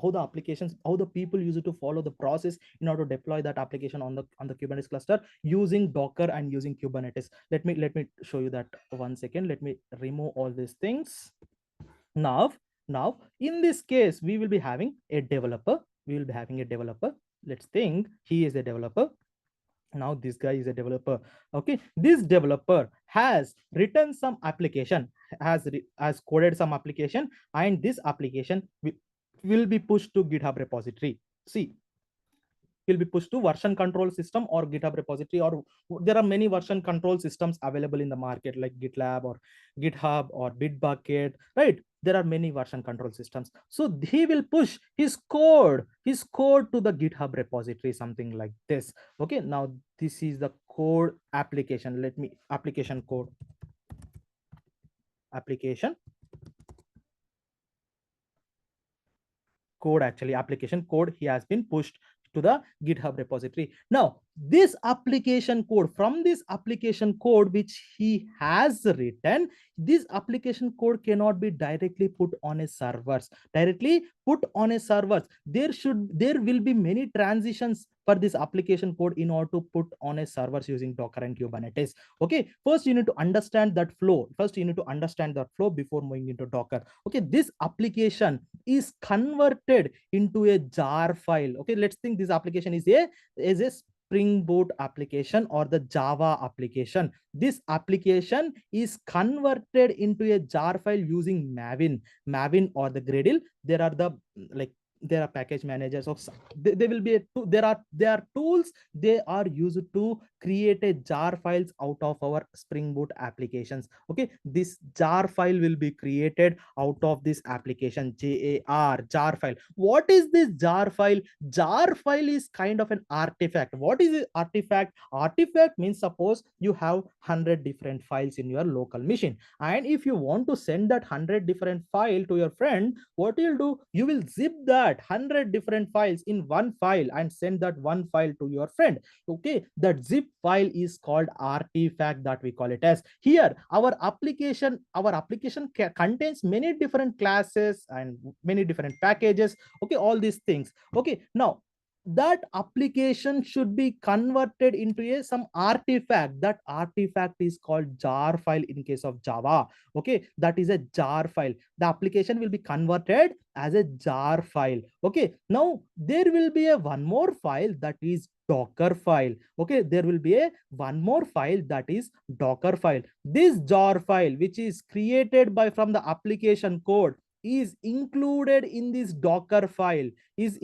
how the people use it to follow the process in order to deploy that application on the Kubernetes cluster using Docker and using Kubernetes. Let me show you that. 1 second. Let me remove all these things. Now in this case, we will be having a developer. Let's think he is a developer. Now this guy is a developer. Okay, this developer has written some application, has coded some application, and this application will be pushed to GitHub repository. See, will be pushed to version control system or GitHub repository, or there are many version control systems available in the market like GitLab or GitHub or Bitbucket, right? There are many version control systems. So he will push his code to the GitHub repository, something like this. Okay, now this is the code application. Let me application code. Application code he has been pushed to the GitHub repository. Now this application code, from this application code which he has written, this application code cannot be directly put on a servers. There will be many transitions for this application code in order to put on a servers using Docker and Kubernetes. Okay, first you need to understand that flow. Before moving into Docker. Okay, this application is converted into a jar file. Okay, let's think this application is a Spring Boot application or the Java application. This application is converted into a jar file using Maven or the Gradle. There are package managers of there will be there are tools they are used to create a jar files out of our Spring Boot applications. Okay, this jar file will be created out of this application jar file. What is this jar file? Jar file is kind of an artifact. What is it? Artifact means, suppose you have 100 different files in your local machine, and if you want to send that 100 different file to your friend, what you'll do, you will zip that 100 different files in one file and send that one file to your friend. Okay, that zip file is called artifact, that we call it as. Here our application contains many different classes and many different packages. Okay, all these things. Okay, now that application should be converted into some artifact. That artifact is called jar file in case of Java. Okay, that is a jar file. The application will be converted as a jar file. Okay, now there will be one more file, that is Docker file. Okay, there will be one more file, that is Docker file. This jar file, which is created from the application code, is included in this Docker file. Okay,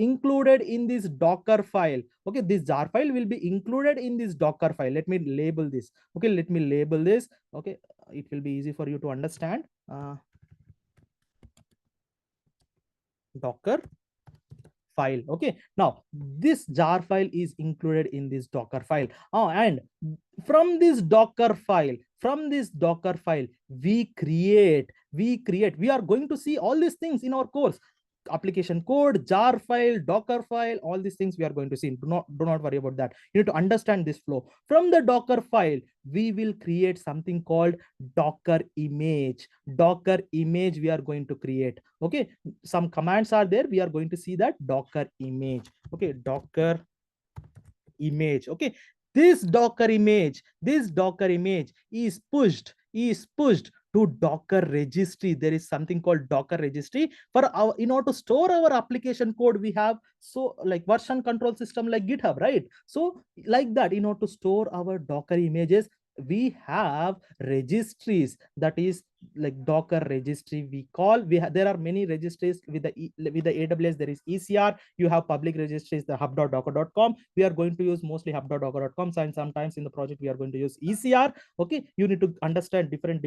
this jar file will be included in this Docker file. Let me label this. Okay, okay, it will be easy for you to understand. Docker file. Okay, now this jar file is included in this Docker file. And from this Docker file, we are going to see all these things in our course: application code, jar file, Docker file, all these things we are going to see. Do not worry about that. You need to understand this flow. From the Docker file, we will create something called Docker image. Docker image we are going to create. Okay, some commands are there. We are going to see that Docker image. Okay, Docker image. Okay, this Docker image is pushed to Docker registry. There is something called Docker registry. For our, in order to store our application code, we have so like version control system like GitHub, right? So like that, in order to store our Docker images, we have registries, that is like Docker registry we call. There are many registries with the AWS. There is ECR. You have public registries, the hub.docker.com. We are going to use mostly hub.docker.com, and sometimes in the project we are going to use ECR. Okay, you need to understand different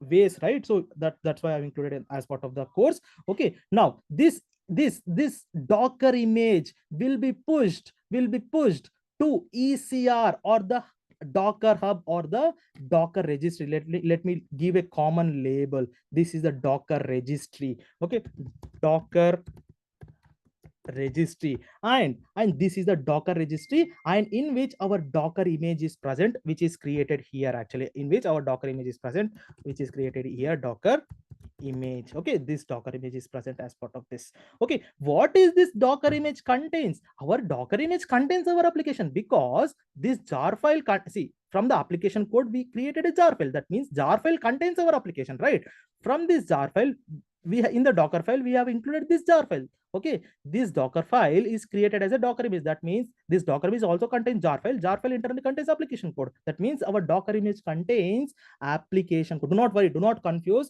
ways, right? So that's why I've included it as part of the course. Okay, now this Docker image will be pushed to ECR or the Docker hub or the Docker registry. Let me give a common label. This is the Docker registry. Okay, Docker registry, and this is the Docker registry, and in which our Docker image is present, which is created here. Actually, in which our Docker image is present, which is created here, Docker image. Okay, this Docker image is present as part of this. Okay, what is this Docker image contains? Our Docker image contains our application, because this jar file see, from the application code we created a jar file. That means jar file contains our application, right? From this jar file, in the Docker file we have included this jar file. Okay, this Docker file is created as a Docker image. That means this Docker image also contains jar file. Jar file internally contains application code. That means our Docker image contains application code. Do not worry, do not confuse.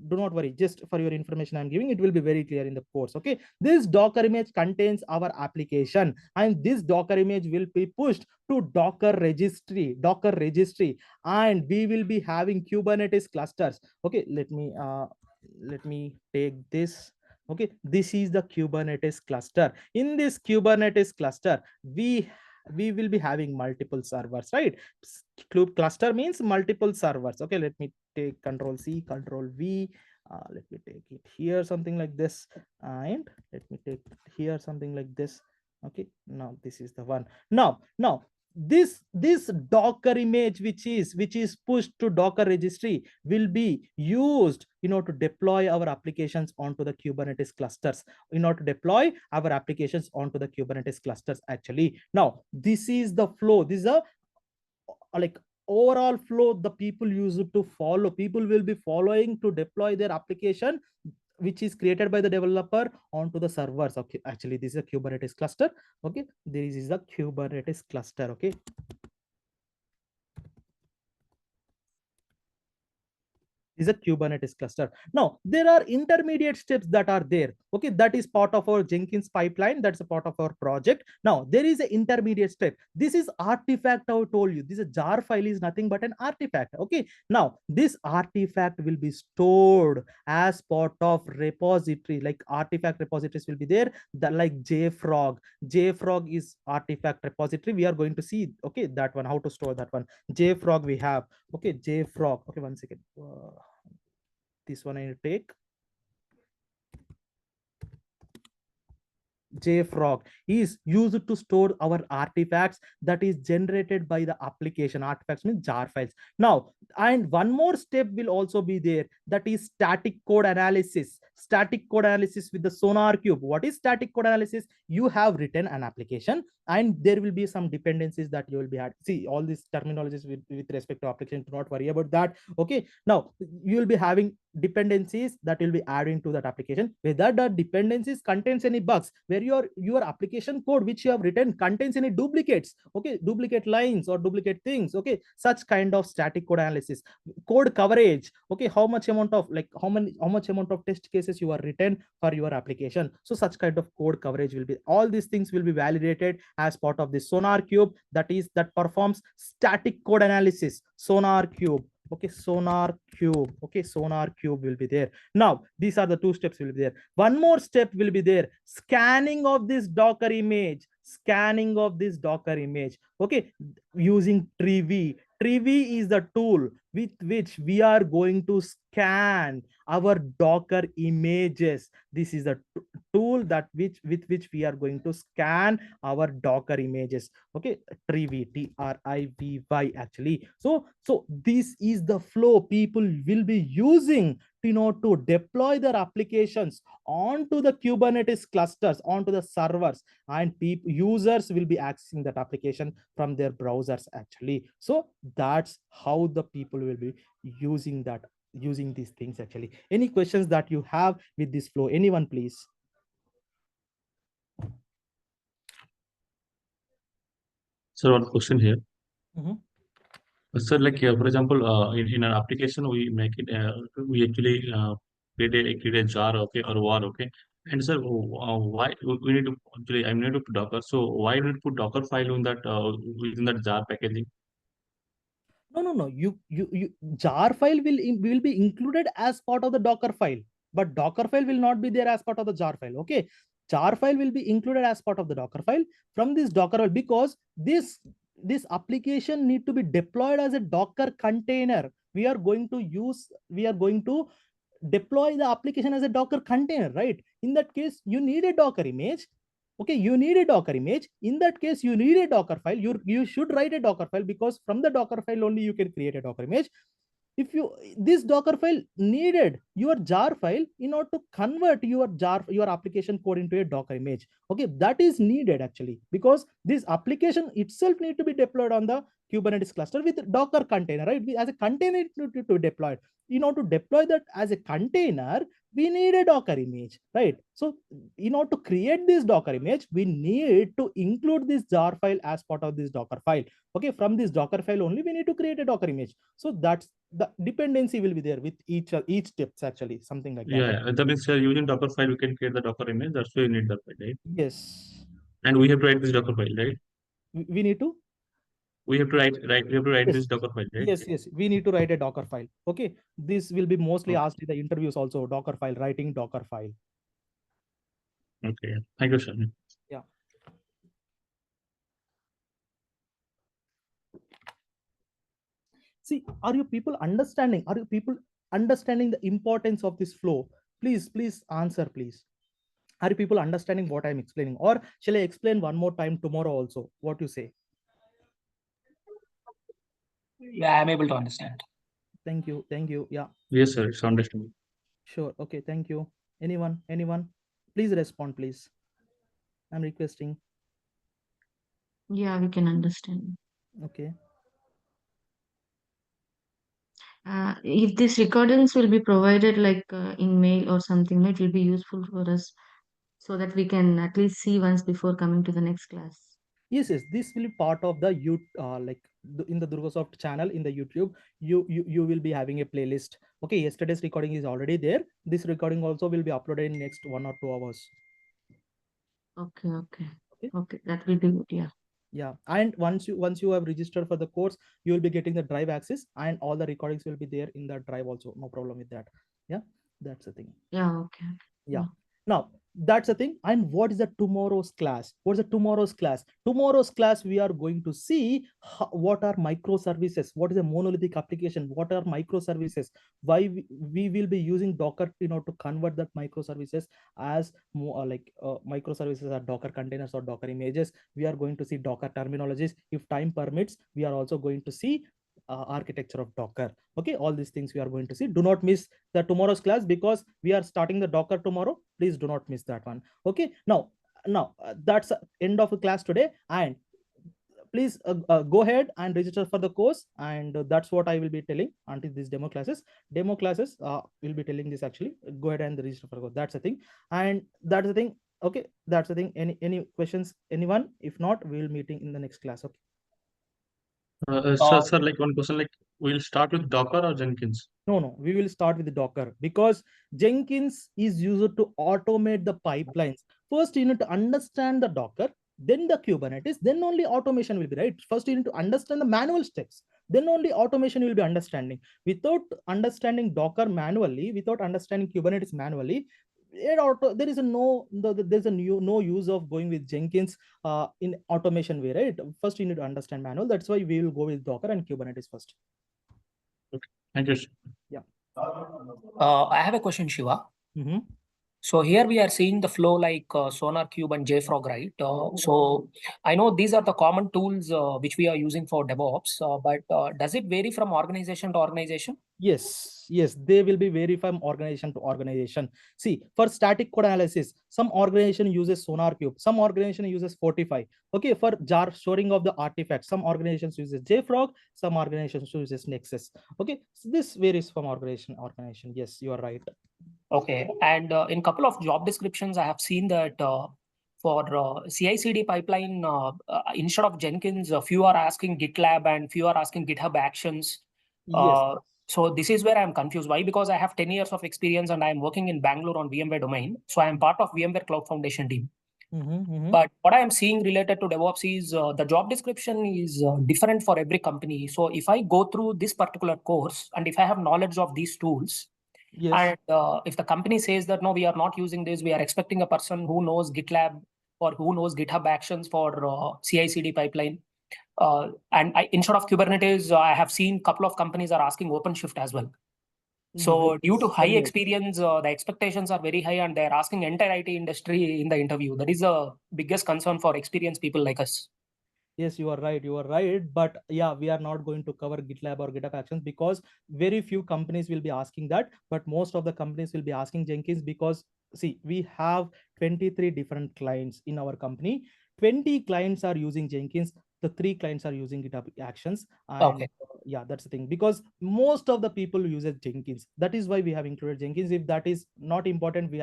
Do not worry, just for your information I'm giving, it will be very clear in the course. Okay, this Docker image contains our application, and this Docker image will be pushed to Docker registry, and we will be having Kubernetes clusters. Okay, let me take this. Okay, this is the Kubernetes cluster. In this Kubernetes cluster, we will be having multiple servers, right? Cluster means multiple servers. Okay, let me take Control C, Control V. Let me take it here, something like this, and let me take here something like this. Okay, now this is the one. Now this Docker image, which is pushed to Docker registry, will be used in order to deploy our applications onto the Kubernetes clusters. Actually, now this is the flow. This is a like overall flow the people use it to follow. People will be following to deploy their application, which is created by the developer, onto the servers. Okay, actually this is a Kubernetes cluster. Okay, this is a Kubernetes cluster. Okay, is a Kubernetes cluster. Now there are intermediate steps that are there. Okay, that is part of our Jenkins pipeline. That's a part of our project. Now there is an intermediate step. This is artifact. I told you this is a jar file is nothing but an artifact. Okay, now this artifact will be stored as part of repository. Like artifact repositories will be there, that like JFrog is artifact repository. We are going to see, okay, that one, how to store that one. JFrog we have. Okay, JFrog. Okay, one second. This one I need to take. JFrog is used to store our artifacts that is generated by the application. Artifacts means jar files. Now, and one more step will also be there, that is static code analysis. Static code analysis with the Sonar Cube. What is static code analysis? You have written an application and there will be some dependencies that you will be had. See, all these terminologies with respect to application, do not worry about that. Okay, now you will be having dependencies that will be adding to that application. Whether that dependencies contains any bugs, where your application code which you have written contains any duplicates, okay, duplicate lines or duplicate things. Okay, such kind of static code analysis. Code coverage. Okay, how much amount of test cases you are written for your application. So such kind of code coverage will be, all these things will be validated as part of the Sonar Cube, that performs static code analysis. Sonar Cube. Okay, sonar cube. Okay, sonar cube will be there. Now, these are the two steps will be there. One more step will be there. Scanning of this Docker image. Scanning of this Docker image. Okay, using Tree. Tree is the tool with which we are going to scan our Docker images. This is the tool that with which we are going to scan our Docker images. Okay, Trivy, Trivy actually. So this is the flow people will be using to deploy their applications onto the Kubernetes clusters, onto the servers, and users will be accessing that application from their browsers actually. So that's how the people will be using these things actually. Any questions that you have with this flow? Anyone, please? So one question here. Mhm. Sir, like for example, in an application we make it, we actually create a jar, okay, or war, okay. And sir, why we need to actually I need to put Docker. So why we need to put Docker file in that within that jar packaging? No. You jar file will be included as part of the Docker file, but Docker file will not be there as part of the jar file. Okay, jar file will be included as part of the Docker file from this Docker file, because this application need to be deployed as a Docker container. We are going to deploy the application as a Docker container, right? In that case, you need a Docker image. Okay, you need a Docker image. In that case, you need a Docker file. You should write a Docker file, because from the Docker file only you can create a Docker image. If this Docker file needed your jar file in order to convert your application code into a Docker image. Okay, that is needed actually, because this application itself need to be deployed on the Kubernetes cluster with Docker container, right? As a container to deploy it. In order to deploy that as a container, we need a Docker image, right? So in order to create this Docker image, we need to include this jar file as part of this Docker file. Okay, from this Docker file only we need to create a Docker image. So that's the dependency will be there with each steps actually, something like that. Yeah, that means using Docker file we can create the Docker image. That's why you need that file, right? Yes. And we have to write this Docker file, right? We need to. We have to write Yes. this Docker file, right? Yes. We need to write a Docker file. Okay. This will be mostly asked in the interviews also. Docker file, writing Docker file. Okay. Thank you, sir. Yeah. See, are you people understanding? Are you people understanding the importance of this flow? Please answer, please. Are you people understanding what I'm explaining? Or shall I explain one more time tomorrow also? What you say? Yeah, I'm able to understand. Thank you. Yeah. Yes, sir. It's understandable. Sure. Okay. Thank you. Anyone? Please respond, please. I'm requesting. Yeah, we can understand. Okay. If these recordings will be provided like in mail or something, it will be useful for us so that we can at least see once before coming to the next class. Yes. This will be part of the in the DurgaSoft channel in the YouTube. You will be having a playlist. Okay. Yesterday's recording is already there. This recording also will be uploaded in next 1 or 2 hours. Okay. That will be good. Yeah. Yeah, and once you have registered for the course, you will be getting the drive access, and all the recordings will be there in that drive also. No problem with that. Yeah, that's the thing. Yeah. Okay. Yeah. Now that's the thing. And what is the tomorrow's class? What's the tomorrow's class? Tomorrow's class we are going to see what are microservices, what is a monolithic application, what are microservices, why we will be using Docker to convert that microservices as microservices are Docker containers or Docker images. We are going to see Docker terminologies. If time permits, we are also going to see architecture of Docker. Okay, all these things we are going to see. Do not miss the tomorrow's class, because we are starting the Docker tomorrow. Please do not miss that one. Okay, now that's end of the class today, and please go ahead and register for the course, and that's what I will be telling until these demo classes will be telling this actually. Go ahead and register for the course. That's the thing, and that's the thing. Okay, that's the thing. Any questions, anyone? If not, we will meeting in the next class. Okay. Sir, like one question, like we'll start with Docker or Jenkins? No, we will start with the Docker, because Jenkins is used to automate the pipelines. First, you need to understand the Docker, then the Kubernetes, then only automation will be, right? First, you need to understand the manual steps. then only automation will be understanding. Without understanding Docker manually, without understanding Kubernetes manually, there is no use of going with Jenkins in automation way, right? First you need to understand manual. That's why we will go with Docker and Kubernetes first. Okay. Thank you. Yeah. I have a question, Shiva. So here we are seeing the flow like SonarQube and JFrog, right? So I know these are the common tools which we are using for DevOps, but does it vary from organization to organization? Yes, they will be vary from organization to organization. See, for static code analysis, some organization uses SonarQube, some organization uses Fortify. Okay, for jar storing of the artifacts, some organizations uses JFrog, some organizations uses Nexus. Okay, so this varies from organization. Yes, you are right. Okay, and in couple of job descriptions, I have seen that for CI/CD pipeline, instead of Jenkins, few are asking GitLab and few are asking GitHub Actions. Yes. So this is where I'm confused. Why? Because I have 10 years of experience and I'm working in Bangalore on VMware domain. So I'm part of VMware Cloud Foundation team. But what I am seeing related to DevOps is the job description is different for every company. So if I go through this particular course and if I have knowledge of these tools, yes, and if the company says that no, we are not using this, we are expecting a person who knows GitLab or who knows GitHub Actions for CI/CD pipeline. And instead of Kubernetes, I have seen a couple of companies are asking OpenShift as well. So due to high experience, the expectations are very high and they're asking entire IT industry in the interview. That is the biggest concern for experienced people like us. Yes, you are right. But yeah, we are not going to cover GitLab or GitHub Actions because very few companies will be asking that. But most of the companies will be asking Jenkins because see, we have 23 different clients in our company. 20 clients are using Jenkins. The 3 clients are using GitHub Actions. And yeah, that's the thing, because most of the people use Jenkins. That is why we have included Jenkins. If that is not important, we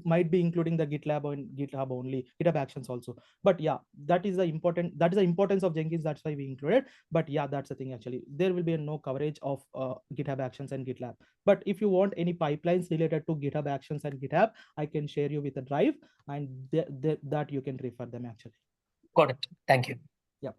might be including the GitLab or GitHub only, GitHub Actions also. But yeah, that is the importance of Jenkins. That's why we included. But yeah, that's the thing. Actually, there will be no coverage of GitHub Actions and GitLab. But if you want any pipelines related to GitHub Actions and GitHub, I can share you with a drive, and that you can refer them actually. Got it. Thank you. Yeah.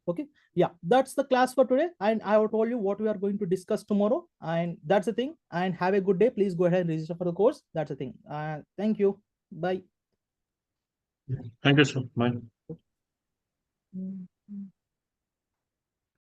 Okay, yeah, that's the class for today, and I have told you what we are going to discuss tomorrow, and that's the thing. And have a good day. Please go ahead and register for the course. That's the thing. Thank you. Bye. Thank you, sir. Bye.